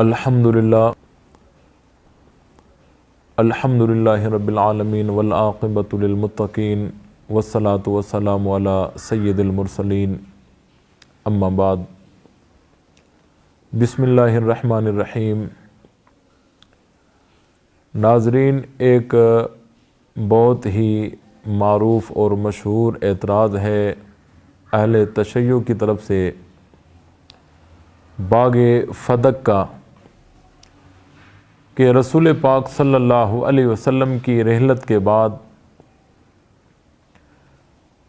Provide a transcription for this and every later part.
الحمدللہ رب العالمین والعاقبۃ للمتقین والصلاة والسلام علی سید المرسلین اما بعد بسم اللہ الرحمن الرحیم۔ ناظرین، ایک بہت ہی معروف اور مشہور اعتراض ہے اہل تشیع کی طرف سے باغ فدق کا کہ رسول پاک صلی اللہ علیہ وسلم کی رحلت کے بعد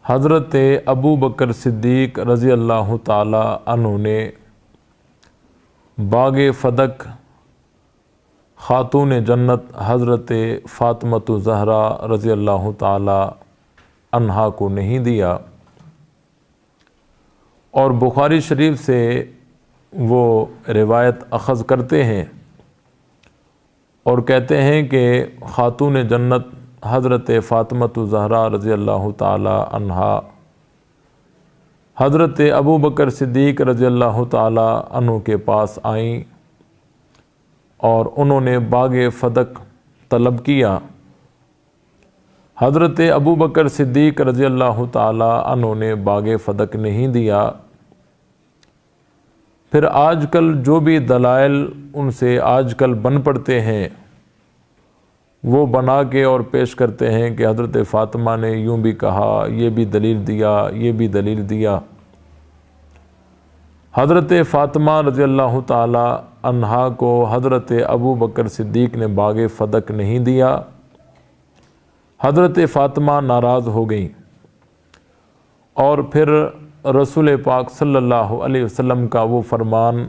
حضرت ابو بکر صدیق رضی اللہ تعالی عنہ نے باغ فدق خاتون جنت حضرت فاطمۃ الزہرا رضی اللہ تعالی عنہا کو نہیں دیا، اور بخاری شریف سے وہ روایت اخذ کرتے ہیں اور کہتے ہیں کہ خاتون جنت حضرت فاطمۃ الزہرا رضی اللہ تعالی عنہا حضرت ابو بکر صدیق رضی اللہ تعالی عنہ کے پاس آئیں اور انہوں نے باغ فدق طلب کیا۔ حضرت ابو بکر صدیق رضی اللہ تعالی عنہ نے باغ فدق نہیں دیا۔ پھر آج کل جو بھی دلائل ان سے آج کل بن پڑتے ہیں وہ بنا کے اور پیش کرتے ہیں کہ حضرت فاطمہ نے یوں بھی کہا، یہ بھی دلیل دیا، یہ بھی دلیل دیا۔ حضرت فاطمہ رضی اللہ تعالی عنہا کو حضرت ابو بکر صدیق نے باغ فدق نہیں دیا۔ حضرت فاطمہ ناراض ہو گئیں اور پھر رسول پاک صلی اللہ علیہ وسلم کا وہ فرمان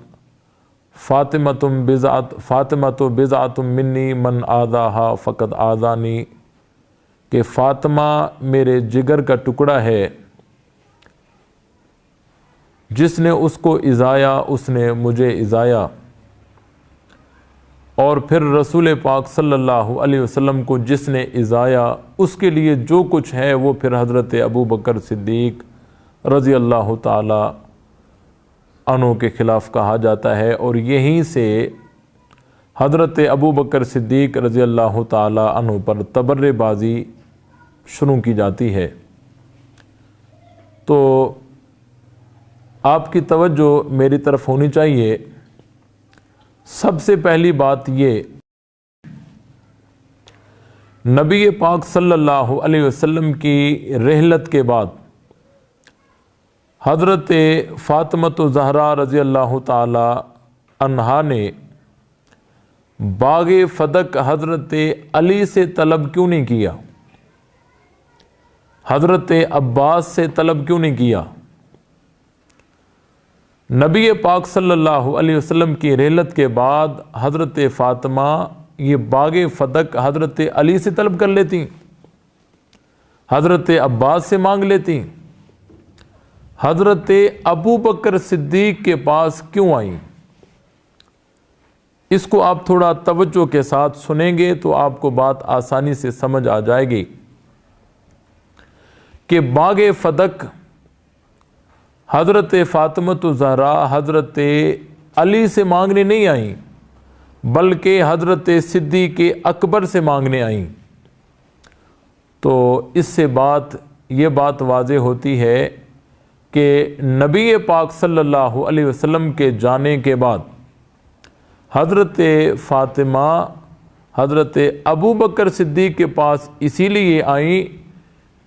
فاطمۃ بضعۃ منی من آذاہا فقد آذانی کہ فاطمہ میرے جگر کا ٹکڑا ہے، جس نے اس کو ایذایا اس نے مجھے ایذایا۔ اور پھر رسول پاک صلی اللہ علیہ وسلم کو جس نے ایذایا اس کے لیے جو کچھ ہے وہ پھر حضرت ابو بکر صدیق رضی اللہ تعالی عنہ کے خلاف کہا جاتا ہے، اور یہیں سے حضرت ابو بکر صدیق رضی اللہ تعالی عنہ پر تبرہ بازی شروع کی جاتی ہے۔ تو آپ کی توجہ میری طرف ہونی چاہیے۔ سب سے پہلی بات یہ، نبی پاک صلی اللہ علیہ وسلم کی رحلت کے بعد حضرت فاطمۃ الزہرا رضی اللہ تعالی عنہا نے باغ فدق حضرت علی سے طلب کیوں نہیں کیا؟ حضرت عباس سے طلب کیوں نہیں کیا؟ نبی پاک صلی اللہ علیہ وسلم کی رحلت کے بعد حضرت فاطمہ یہ باغ فدق حضرت علی سے طلب کر لیتی، حضرت عباس سے مانگ لیتی، حضرت ابو بکر صدیق کے پاس کیوں آئیں؟ اس کو آپ تھوڑا توجہ کے ساتھ سنیں گے تو آپ کو بات آسانی سے سمجھ آ جائے گی کہ باغ فدق حضرت فاطمۃ الزہرا حضرت علی سے مانگنے نہیں آئیں بلکہ حضرت صدیق اکبر سے مانگنے آئیں۔ تو اس سے یہ بات واضح ہوتی ہے کہ نبی پاک صلی اللہ علیہ وسلم کے جانے کے بعد حضرت فاطمہ حضرت ابو بکر صدیق کے پاس اسی لیے آئیں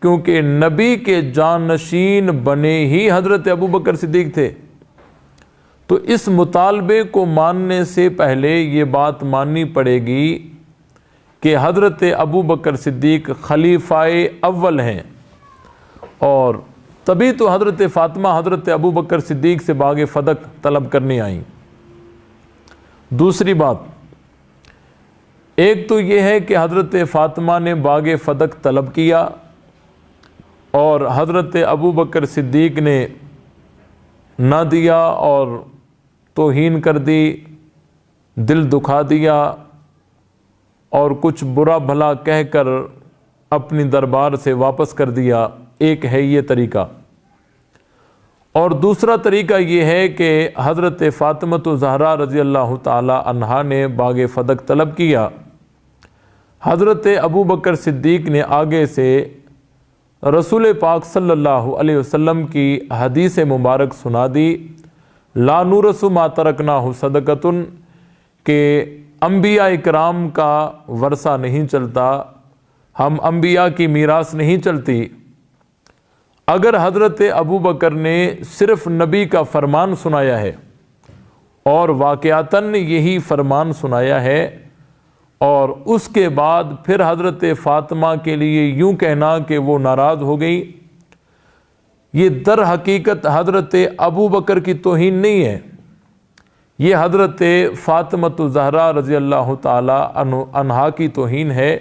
کیونکہ نبی کے جانشین بنے ہی حضرت ابو بکر صدیق تھے۔ تو اس مطالبے کو ماننے سے پہلے یہ بات ماننی پڑے گی کہ حضرت ابو بکر صدیق خلیفہ اول ہیں، اور تبھی تو حضرت فاطمہ حضرت ابو بکر صدیق سے باغ فدق طلب کرنے آئیں۔ دوسری بات، ایک تو یہ ہے کہ حضرت فاطمہ نے باغ فدق طلب کیا اور حضرت ابو بکر صدیق نے نہ دیا اور توہین کر دی، دل دکھا دیا اور کچھ برا بھلا کہہ کر اپنی دربار سے واپس کر دیا۔ ایک ہے یہ طریقہ، اور دوسرا طریقہ یہ ہے کہ حضرت فاطمہ زہرا رضی اللہ تعالی عنہا نے باغ فدق طلب کیا، حضرت ابو بکر صدیق نے آگے سے رسول پاک صلی اللہ علیہ وسلم کی حدیث مبارک سنا دی، لا نورث ما ترکناہ صدقۃ، کہ انبیاء اکرام کا ورثہ نہیں چلتا، ہم انبیاء کی میراث نہیں چلتی۔ اگر حضرت ابو بکر نے صرف نبی کا فرمان سنایا ہے اور واقعتاً یہی فرمان سنایا ہے، اور اس کے بعد پھر حضرت فاطمہ کے لیے یوں کہنا کہ وہ ناراض ہو گئی، یہ در حقیقت حضرت ابو بکر کی توہین نہیں ہے، یہ حضرت فاطمہ زہرا رضی اللہ تعالی عنہا کی توہین ہے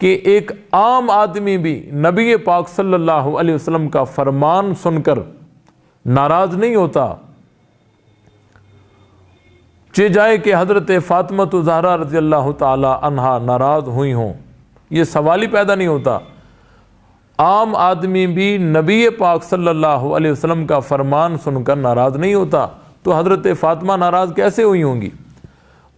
کہ ایک عام آدمی بھی نبی پاک صلی اللہ علیہ وسلم کا فرمان سن کر ناراض نہیں ہوتا، چہ جائے کہ حضرت فاطمہ زہرا رضی اللہ تعالی عنہا ناراض ہوئی ہوں، یہ سوال ہی پیدا نہیں ہوتا۔ عام آدمی بھی نبی پاک صلی اللہ علیہ وسلم کا فرمان سن کر ناراض نہیں ہوتا، تو حضرت فاطمہ ناراض کیسے ہوئی ہوں گی؟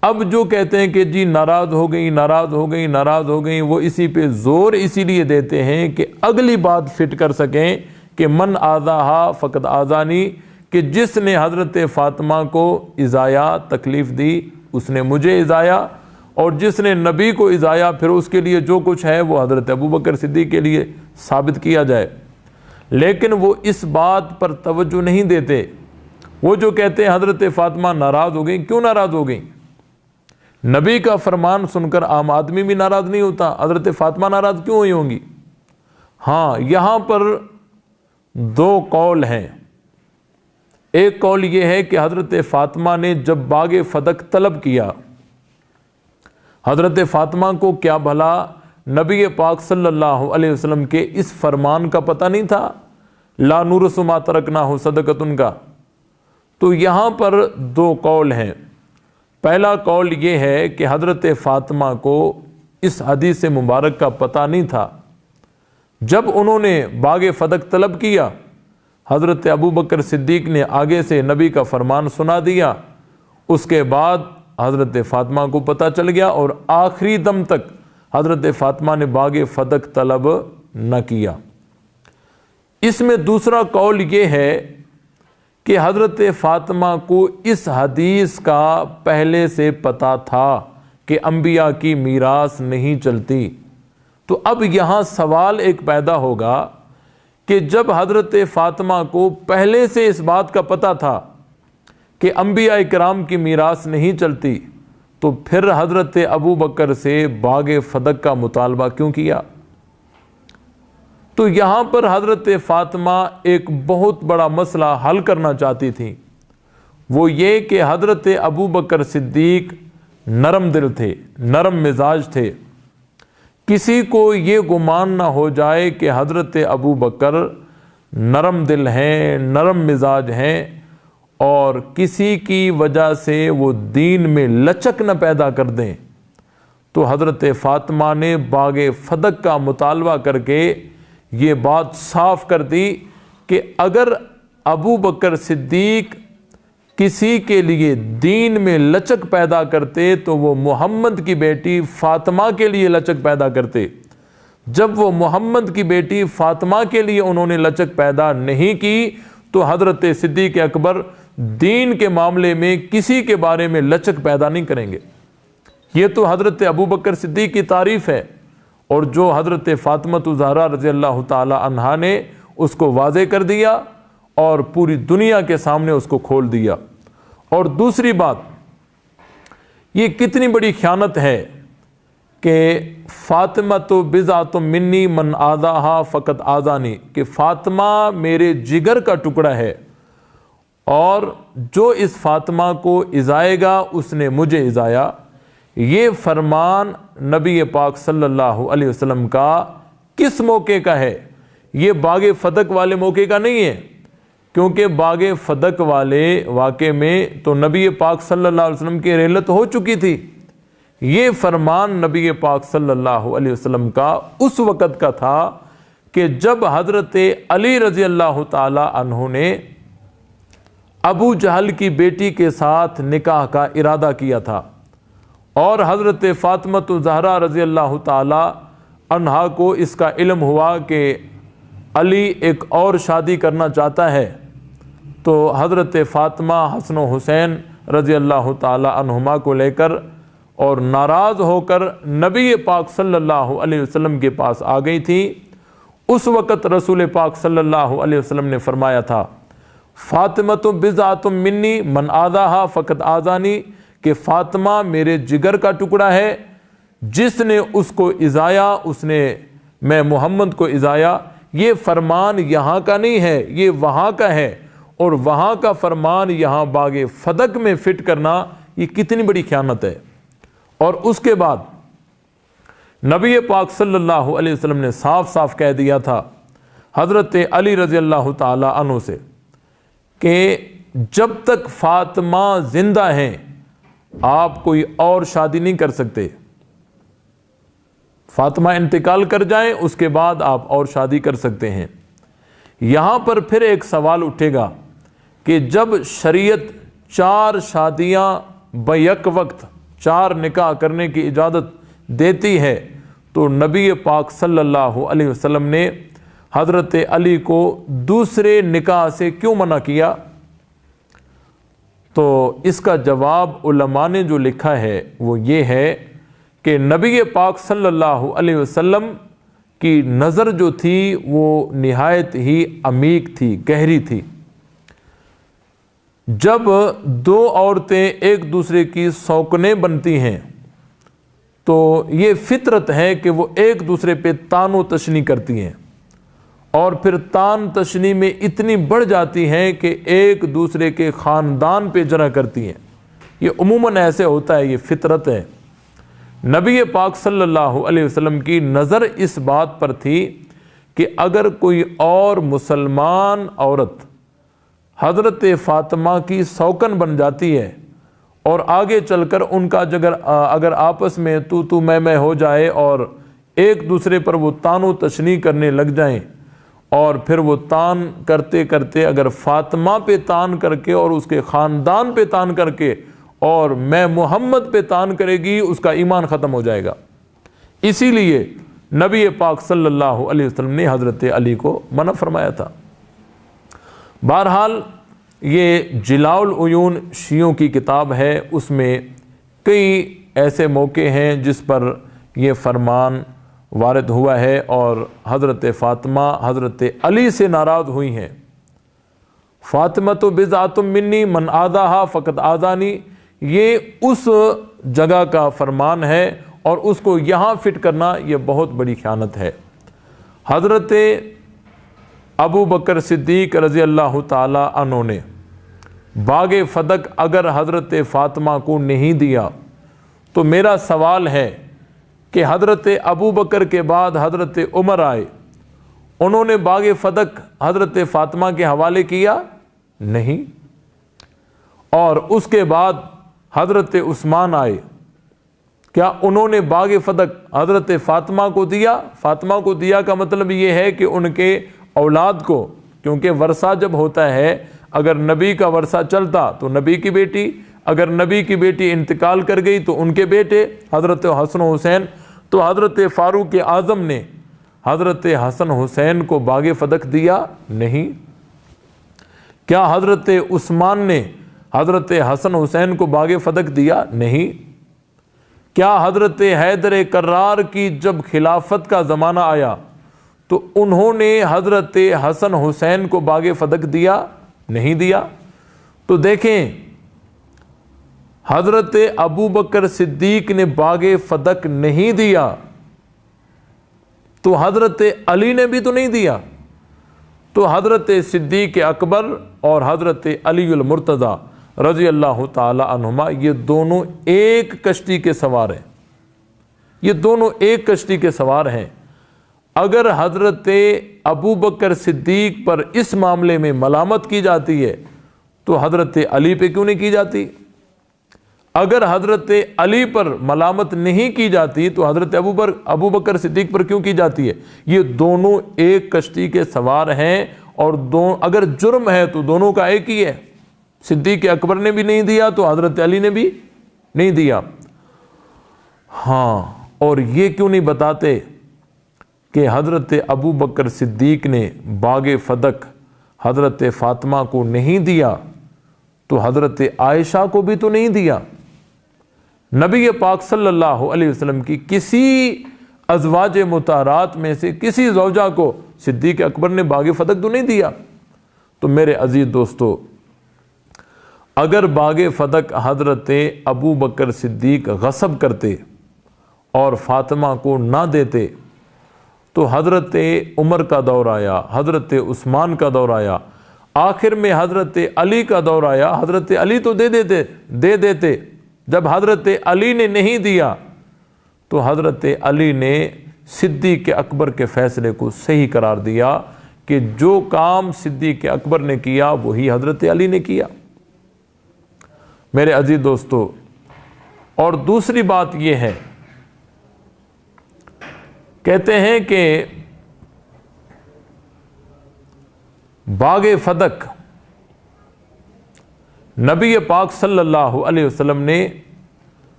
اب جو کہتے ہیں کہ جی ناراض ہو گئی ناراض ہو گئی ناراض ہو گئی، وہ اسی پہ زور اسی لیے دیتے ہیں کہ اگلی بات فٹ کر سکیں کہ من آذاہا فقد آذانی، کہ جس نے حضرت فاطمہ کو ایذایا، تکلیف دی، اس نے مجھے ایذایا، اور جس نے نبی کو ایذایا پھر اس کے لیے جو کچھ ہے وہ حضرت ابو بکر صدیق کے لیے ثابت کیا جائے۔ لیکن وہ اس بات پر توجہ نہیں دیتے، وہ جو کہتے ہیں حضرت فاطمہ ناراض ہو گئیں، کیوں ناراض ہو گئیں؟ نبی کا فرمان سن کر عام آدمی بھی ناراض نہیں ہوتا، حضرت فاطمہ ناراض کیوں ہوئی ہوں گی؟ ہاں، یہاں پر دو قول ہیں۔ ایک قول یہ ہے کہ حضرت فاطمہ نے جب باغ فدق طلب کیا، حضرت فاطمہ کو کیا بھلا نبی پاک صلی اللہ علیہ وسلم کے اس فرمان کا پتہ نہیں تھا، لا نورث ما ترکناہ صدقۃ کا؟ تو یہاں پر دو قول ہیں۔ پہلا قول یہ ہے کہ حضرت فاطمہ کو اس حدیث مبارک کا پتہ نہیں تھا، جب انہوں نے باغ فدق طلب کیا، حضرت ابو بکر صدیق نے آگے سے نبی کا فرمان سنا دیا، اس کے بعد حضرت فاطمہ کو پتہ چل گیا، اور آخری دم تک حضرت فاطمہ نے باغ فدق طلب نہ کیا۔ اس میں دوسرا قول یہ ہے کہ حضرت فاطمہ کو اس حدیث کا پہلے سے پتہ تھا کہ انبیاء کی میراث نہیں چلتی۔ تو اب یہاں سوال ایک پیدا ہوگا کہ جب حضرت فاطمہ کو پہلے سے اس بات کا پتہ تھا کہ انبیاء کرام کی میراث نہیں چلتی، تو پھر حضرت ابو بکر سے باغ فدق کا مطالبہ کیوں کیا؟ تو یہاں پر حضرت فاطمہ ایک بہت بڑا مسئلہ حل کرنا چاہتی تھی، وہ یہ کہ حضرت ابو بکر صدیق نرم دل تھے، نرم مزاج تھے، کسی کو یہ گمان نہ ہو جائے کہ حضرت ابو بکر نرم دل ہیں، نرم مزاج ہیں، اور کسی کی وجہ سے وہ دین میں لچک نہ پیدا کر دیں۔ تو حضرت فاطمہ نے باغ فدق کا مطالبہ کر کے یہ بات صاف کر دی کہ اگر ابو بکر صدیق کسی کے لیے دین میں لچک پیدا کرتے تو وہ محمد کی بیٹی فاطمہ کے لیے لچک پیدا کرتے۔ جب وہ محمد کی بیٹی فاطمہ کے لیے انہوں نے لچک پیدا نہیں کی تو حضرت صدیق اکبر دین کے معاملے میں کسی کے بارے میں لچک پیدا نہیں کریں گے۔ یہ تو حضرت ابو بکر صدیق کی تعریف ہے، اور جو حضرت فاطمہ زہرا رضی اللہ تعالی عنہا نے اس کو واضح کر دیا اور پوری دنیا کے سامنے اس کو کھول دیا۔ اور دوسری بات، یہ کتنی بڑی خیانت ہے کہ فاطمہ تو بضعۃ منی من آذاہا فقد آذانی، کہ فاطمہ میرے جگر کا ٹکڑا ہے، اور جو اس فاطمہ کو ایذائے گا اس نے مجھے ایذایا۔ یہ فرمان نبی پاک صلی اللہ علیہ وسلم کا کس موقع کا ہے؟ یہ باغ فدق والے موقع کا نہیں ہے، کیونکہ باغ فدق والے واقعے میں تو نبی پاک صلی اللہ علیہ وسلم کی رحلت ہو چکی تھی۔ یہ فرمان نبی پاک صلی اللہ علیہ وسلم کا اس وقت کا تھا کہ جب حضرت علی رضی اللہ تعالی عنہ نے ابو جہل کی بیٹی کے ساتھ نکاح کا ارادہ کیا تھا، اور حضرت فاطمہ الزہرا رضی اللہ تعالی عنہا کو اس کا علم ہوا کہ علی ایک اور شادی کرنا چاہتا ہے، تو حضرت فاطمہ حسن و حسین رضی اللہ تعالی عنہما کو لے کر اور ناراض ہو کر نبی پاک صلی اللہ علیہ وسلم کے پاس آ گئی تھی۔ اس وقت رسول پاک صلی اللہ علیہ وسلم نے فرمایا تھا، فاطمہ بضعۃ منی من آذاہا فقد آذانی، کہ فاطمہ میرے جگر کا ٹکڑا ہے، جس نے اس کو ایذایا اس نے میں محمد کو ایذایا۔ یہ فرمان یہاں کا نہیں ہے، یہ وہاں کا ہے، اور وہاں کا فرمان یہاں باغ فدق میں فٹ کرنا یہ کتنی بڑی خیانت ہے۔ اور اس کے بعد نبی پاک صلی اللہ علیہ وسلم نے صاف صاف کہہ دیا تھا حضرت علی رضی اللہ تعالی عنہ سے کہ جب تک فاطمہ زندہ ہیں آپ کوئی اور شادی نہیں کر سکتے، فاطمہ انتقال کر جائیں اس کے بعد آپ اور شادی کر سکتے ہیں۔ یہاں پر پھر ایک سوال اٹھے گا کہ جب شریعت 4 شادیاں بیک وقت 4 نکاح کرنے کی اجازت دیتی ہے، تو نبی پاک صلی اللہ علیہ وسلم نے حضرت علی کو دوسرے نکاح سے کیوں منع کیا؟ تو اس کا جواب علماء نے جو لکھا ہے وہ یہ ہے کہ نبی پاک صلی اللہ علیہ وسلم کی نظر جو تھی وہ نہایت ہی عمیق تھی، گہری تھی۔ جب 2 عورتیں ایک دوسرے کی سوکنے بنتی ہیں تو یہ فطرت ہے کہ وہ ایک دوسرے پہ تان و تشنی کرتی ہیں، اور پھر تان تشنی میں اتنی بڑھ جاتی ہیں کہ ایک دوسرے کے خاندان پہ جرح کرتی ہیں۔ یہ عموماً ایسے ہوتا ہے، یہ فطرت ہے۔ نبی پاک صلی اللہ علیہ وسلم کی نظر اس بات پر تھی کہ اگر کوئی اور مسلمان عورت حضرت فاطمہ کی سوکن بن جاتی ہے اور آگے چل کر ان کا اگر آپس میں تو میں ہو جائے اور ایک دوسرے پر وہ تان و تشنی کرنے لگ جائیں، اور پھر وہ تان کرتے کرتے اگر فاطمہ پہ تان کر کے اور اس کے خاندان پہ تان کر کے اور میں محمد پہ تان کرے گی، اس کا ایمان ختم ہو جائے گا۔ اسی لیے نبی پاک صلی اللہ علیہ وسلم نے حضرت علی کو منع فرمایا تھا۔ بہرحال یہ جلاء العیون شیعوں کی کتاب ہے، اس میں کئی ایسے موقع ہیں جس پر یہ فرمان وارد ہوا ہے اور حضرت فاطمہ حضرت علی سے ناراض ہوئی ہیں۔ فاطمہ تو بضعۃ منی من آذاہا فقد آذانی، یہ اس جگہ کا فرمان ہے اور اس کو یہاں فٹ کرنا یہ بہت بڑی خیانت ہے۔ حضرت ابو بکر صدیق رضی اللہ تعالی عنہ نے باغ فدق اگر حضرت فاطمہ کو نہیں دیا تو میرا سوال ہے کہ حضرت ابو بکر کے بعد حضرت عمر آئے، انہوں نے باغ فدق حضرت فاطمہ کے حوالے کیا؟ نہیں۔ اور اس کے بعد حضرت عثمان آئے، کیا انہوں نے باغ فدق حضرت فاطمہ کو دیا؟ فاطمہ کو دیا کا مطلب یہ ہے کہ ان کے اولاد کو، کیونکہ ورثہ جب ہوتا ہے اگر نبی کا ورثہ چلتا تو نبی کی بیٹی، اگر نبی کی بیٹی انتقال کر گئی تو ان کے بیٹے حضرت حسن و حسین، تو حضرت فاروق اعظم نے حضرت حسن حسین کو باغ فدق دیا؟ نہیں۔ کیا حضرت عثمان نے حضرت حسن حسین کو باغ فدق دیا؟ نہیں۔ کیا حضرت حیدر کرار کی جب خلافت کا زمانہ آیا تو انہوں نے حضرت حسن حسین کو باغ فدق دیا؟ نہیں دیا۔ تو دیکھیں حضرت ابو بکر صدیق نے باغ فدق نہیں دیا تو حضرت علی نے بھی تو نہیں دیا، تو حضرت صدیق اکبر اور حضرت علی المرتضیٰ رضی اللہ تعالی عنہما یہ دونوں ایک کشتی کے سوار ہیں، یہ دونوں ایک کشتی کے سوار ہیں۔ اگر حضرت ابو بکر صدیق پر اس معاملے میں ملامت کی جاتی ہے تو حضرت علی پہ کیوں نہیں کی جاتی؟ اگر حضرت علی پر ملامت نہیں کی جاتی تو حضرت ابو بکر صدیق پر کیوں کی جاتی ہے؟ یہ دونوں ایک کشتی کے سوار ہیں، اور اگر جرم ہے تو دونوں کا ایک ہی ہے، صدیق اکبر نے بھی نہیں دیا تو حضرت علی نے بھی نہیں دیا۔ ہاں، اور یہ کیوں نہیں بتاتے کہ حضرت ابو بکر صدیق نے باغ فدق حضرت فاطمہ کو نہیں دیا تو حضرت عائشہ کو بھی تو نہیں دیا؟ نبی پاک صلی اللہ علیہ وسلم کی کسی ازواج مطہرات میں سے کسی زوجہ کو صدیق اکبر نے باغ فدق تو نہیں دیا۔ تو میرے عزیز دوستو، اگر باغ فدق حضرت ابو بکر صدیق غصب کرتے اور فاطمہ کو نہ دیتے تو حضرت عمر کا دور آیا، حضرت عثمان کا دور آیا، آخر میں حضرت علی کا دور آیا، حضرت علی تو دے دیتے۔ جب حضرت علی نے نہیں دیا تو حضرت علی نے صدیق اکبر کے فیصلے کو صحیح قرار دیا کہ جو کام صدیق اکبر نے کیا وہی حضرت علی نے کیا۔ میرے عزیز دوستو، اور دوسری بات یہ ہے، کہتے ہیں کہ باغ فدق نبی پاک صلی اللہ علیہ وسلم نے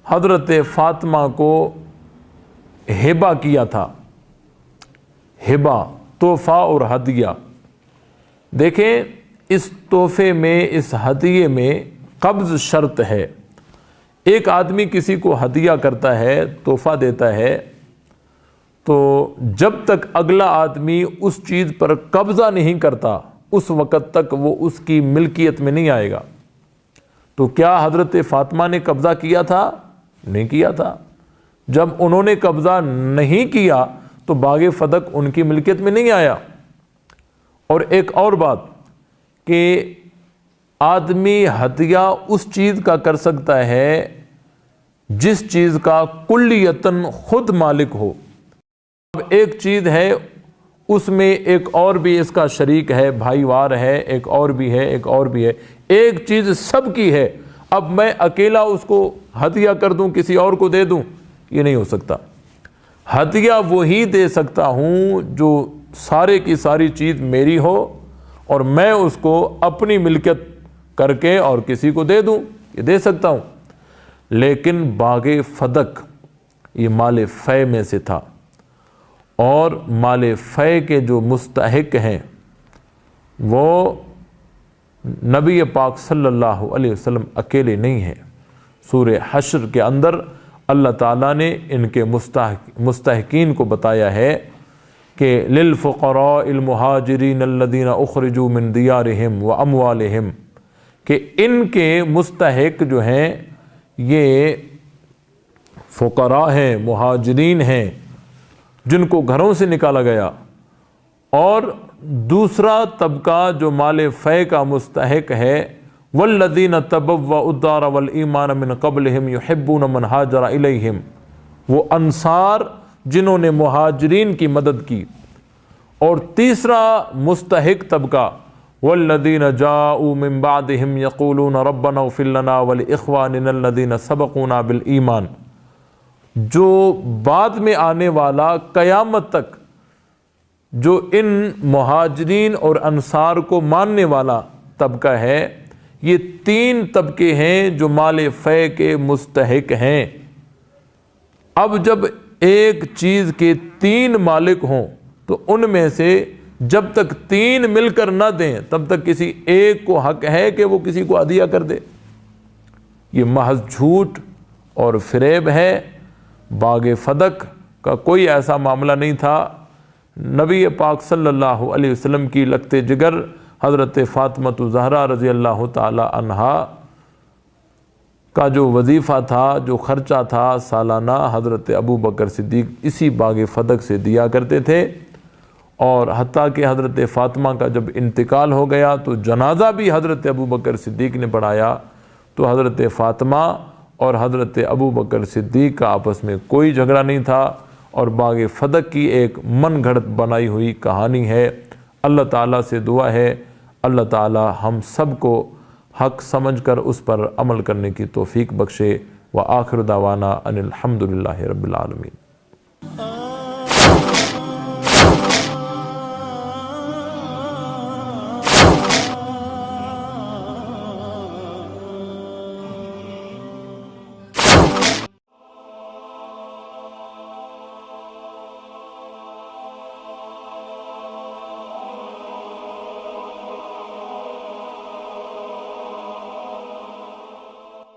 حضرت فاطمہ کو ہبہ کیا تھا، ہبہ، تحفہ اور ہدیہ۔ دیکھیں، اس تحفے میں، اس ہدیے میں قبض شرط ہے۔ ایک آدمی کسی کو ہدیہ کرتا ہے، تحفہ دیتا ہے، تو جب تک اگلا آدمی اس چیز پر قبضہ نہیں کرتا اس وقت تک وہ اس کی ملکیت میں نہیں آئے گا۔ تو کیا حضرت فاطمہ نے قبضہ کیا تھا؟ نہیں کیا تھا۔ جب انہوں نے قبضہ نہیں کیا تو باغ فدق ان کی ملکیت میں نہیں آیا۔ اور ایک اور بات کہ آدمی ہدیہ اس چیز کا کر سکتا ہے جس چیز کا کلیتاً خود مالک ہو۔ اب ایک چیز ہے، اس میں ایک اور بھی اس کا شریک ہے، بھائی وار ہے، ایک اور بھی ہے، ایک اور بھی ہے، ایک چیز سب کی ہے۔ اب میں اکیلا اس کو ہدیہ کر دوں، کسی اور کو دے دوں، یہ نہیں ہو سکتا۔ ہدیہ وہی دے سکتا ہوں جو سارے کی ساری چیز میری ہو اور میں اس کو اپنی ملکیت کر کے اور کسی کو دے دوں، یہ دے سکتا ہوں۔ لیکن باغ فدق یہ مال فے میں سے تھا، اور مال فے کے جو مستحق ہیں وہ نبی پاک صلی اللہ علیہ وسلم اکیلے نہیں ہیں۔ سورہ حشر کے اندر اللہ تعالیٰ نے ان کے مستحقین کو بتایا ہے کہ للفقراء المہاجرین الذین اخرجوا من دیارہم واموالہم، کہ ان کے مستحق جو ہیں یہ فقراء ہیں، مہاجرین ہیں، جن کو گھروں سے نکالا گیا۔ اور دوسرا طبقہ جو مال فے کا مستحق ہے، والذین تبوؤا الدار والایمان من قبلہم یحبون من ہاجر الیہم، وہ انصار جنہوں نے مہاجرین کی مدد کی۔ اور تیسرا مستحق طبقہ والذین جاؤوا من بعدہم یقولون ربنا اغفر لنا ولاخواننا الذین سبقونا بالایمان، جو بعد میں آنے والا قیامت تک جو ان مہاجرین اور انصار کو ماننے والا طبقہ ہے، یہ تین طبقے ہیں جو مال فے کے مستحق ہیں۔ اب جب ایک چیز کے تین مالک ہوں تو ان میں سے جب تک تین مل کر نہ دیں تب تک کسی ایک کو حق ہے کہ وہ کسی کو ہدیہ کر دے۔ یہ محض جھوٹ اور فریب ہے۔ باغ فدق کا کوئی ایسا معاملہ نہیں تھا۔ نبی پاک صلی اللہ علیہ وسلم کی لگتے جگر حضرت فاطمہ الزہرا رضی اللہ تعالی عنہا کا جو وظیفہ تھا، جو خرچہ تھا سالانہ، حضرت ابو بکر صدیق اسی باغ فدق سے دیا کرتے تھے۔ اور حتیٰ کہ حضرت فاطمہ کا جب انتقال ہو گیا تو جنازہ بھی حضرت ابو بکر صدیق نے پڑھایا، تو حضرت فاطمہ اور حضرت ابو بکر صدیق کا آپس میں کوئی جھگڑا نہیں تھا، اور باغ فدق کی ایک من گھڑت بنائی ہوئی کہانی ہے۔ اللہ تعالیٰ سے دعا ہے اللہ تعالیٰ ہم سب کو حق سمجھ کر اس پر عمل کرنے کی توفیق بخشے۔ وآخر دعوانا ان الحمدللہ رب العالمین۔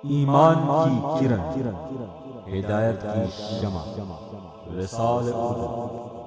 ایمان کی کرن، ہدایت کی شمع، وصال اردو۔